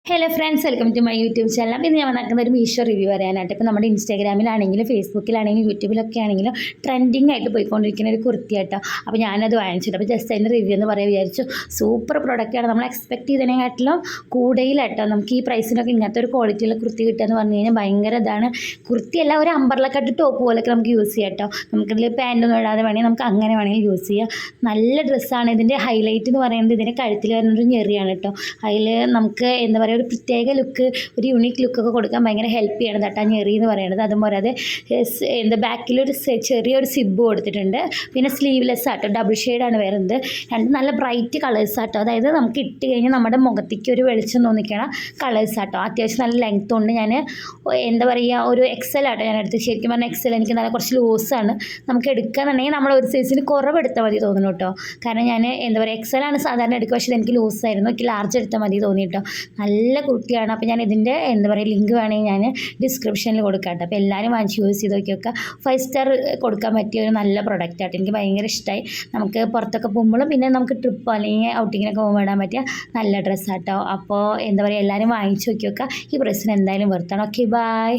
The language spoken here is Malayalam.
Hello friends, welcome to my YouTube channel. അപ്പോൾ ഇന്ന് ഞാൻ വന്നിരിക്കുന്ന ഒരു മീഷോ റിവ്യൂ പറയാനായിട്ട്. ഇപ്പോൾ നമ്മുടെ ഇൻസ്റ്റാഗ്രാമിലാണെങ്കിലും ഫേസ്ബുക്കിലാണെങ്കിലും യൂട്യൂബിലൊക്കെ ആണെങ്കിലും ട്രെൻഡിങ് ആയിട്ട് പോയിക്കൊണ്ടിരിക്കുന്ന ഒരു കുർത്തി കേട്ടോ. അപ്പോൾ ഞാനത് വാങ്ങിച്ചിട്ട് അപ്പോൾ ജസ്റ്റ് അതിൻ്റെ റിവ്യൂ എന്ന് പറയാൻ വിചാരിച്ചു. സൂപ്പർ പ്രൊഡക്റ്റാണ്. നമ്മൾ എക്സ്പെക്ട് ചെയ്തതിനെക്കാട്ടിലും കൂടുതലായിട്ടോ നമുക്ക് ഈ പ്രൈസിനൊക്കെ ഇങ്ങനത്തെ ഒരു ക്വാളിറ്റിയുള്ള കുർത്തി കിട്ടുക എന്ന് പറഞ്ഞു കഴിഞ്ഞാൽ ഭയങ്കര ഇതാണ്. കുർത്തിയല്ല, ഒരു അമ്പർല കട്ട് ടോപ്പ് പോലൊക്കെ നമുക്ക് യൂസ് ചെയ്യാം കേട്ടോ. നമുക്കിതിൽ പാൻറ്റൊന്നും ഇടാതെ വേണമെങ്കിൽ നമുക്ക് അങ്ങനെ വേണമെങ്കിൽ യൂസ് ചെയ്യാം. നല്ല ഡ്രസ്സാണ്. ഇതിൻ്റെ ഹൈലൈറ്റ് എന്ന് പറയുന്നത് ഇതിൻ്റെ കഴുത്തിൽ വരുന്നൊരു ഞെറിയാണ് കേട്ടോ. അതിൽ നമുക്ക് എന്താ പറയുക, ഒരു പ്രത്യേക ലുക്ക്, ഒരു യുണീക്ക് ലുക്കൊക്കെ കൊടുക്കാൻ ഭയങ്കര ഹെൽപ്പ് ചെയ്യണം കേട്ടോ ഞെറി എന്ന് പറയുന്നത്. അതുപോലെ അത് എന്താ ബാക്കിലൊരു ചെറിയൊരു സിബ് കൊടുത്തിട്ടുണ്ട്. പിന്നെ സ്ലീവ്ലെസ് ആട്ടോ, ഡബിൾ ഷെയ്ഡാണ് വരുന്നത്. രണ്ട് നല്ല ബ്രൈറ്റ് കളേഴ്സ് ആട്ടോ. അതായത് നമുക്ക് ഇട്ട് കഴിഞ്ഞാൽ നമ്മുടെ മുഖത്തേക്ക് ഒരു വെളിച്ചം തോന്നിക്കണ കളേഴ്സ് ആട്ടോ. അത്യാവശ്യം നല്ല ലെങ്ത് ഉണ്ട്. ഞാൻ എന്താ പറയുക, ഒരു എക്സൽ ആട്ടോ ഞാൻ എടുത്ത്. ശരിക്കും പറഞ്ഞാൽ എക്സൽ എനിക്ക് നല്ല കുറച്ച് ലൂസാണ്. നമുക്ക് എടുക്കുകയെന്നുണ്ടെങ്കിൽ നമ്മൾ ഒരു സൈസിന് കുറവെടുത്താൽ മതി തോന്നുന്നു കേട്ടോ. കാരണം ഞാൻ എന്താ പറയുക, എക്സലാണ് സാധാരണ എടുക്കുക, പക്ഷേ ഇതെനിക്ക് ലൂസായിരുന്നു. എനിക്ക് ലാർജ് എടുത്താൽ മതി തോന്നി കേട്ടോ. നല്ല കുർത്തിയാണ്. അപ്പോൾ ഞാൻ ഇതിൻ്റെ എന്താ പറയുക ലിങ്ക് വേണമെങ്കിൽ ഞാൻ ഡിസ്ക്രിപ്ഷനിൽ കൊടുക്കാം കേട്ടോ. അപ്പോൾ എല്ലാവരും വാങ്ങിച്ച് യൂസ് ചെയ്ത് നോക്കിയൊക്കെ 5 സ്റ്റാർ കൊടുക്കാൻ പറ്റിയ ഒരു നല്ല പ്രൊഡക്റ്റ് ആട്ടോ. എനിക്ക് ഭയങ്കര ഇഷ്ടമായി. നമുക്ക് പുറത്തൊക്കെ പോകുമ്പോഴും പിന്നെ നമുക്ക് ട്രിപ്പോ അല്ലെങ്കിൽ ഔട്ടിങ്ങിനൊക്കെ പോകുമ്പോൾ ഇടാൻ പറ്റിയ നല്ല ഡ്രസ്സാട്ടോ. അപ്പോൾ എന്താ പറയുക, എല്ലാവരും വാങ്ങിച്ച് നോക്കിയൊക്കെ ഈ പ്രൈസിന് എന്തായാലും വെർത്താണ്. Okay, by.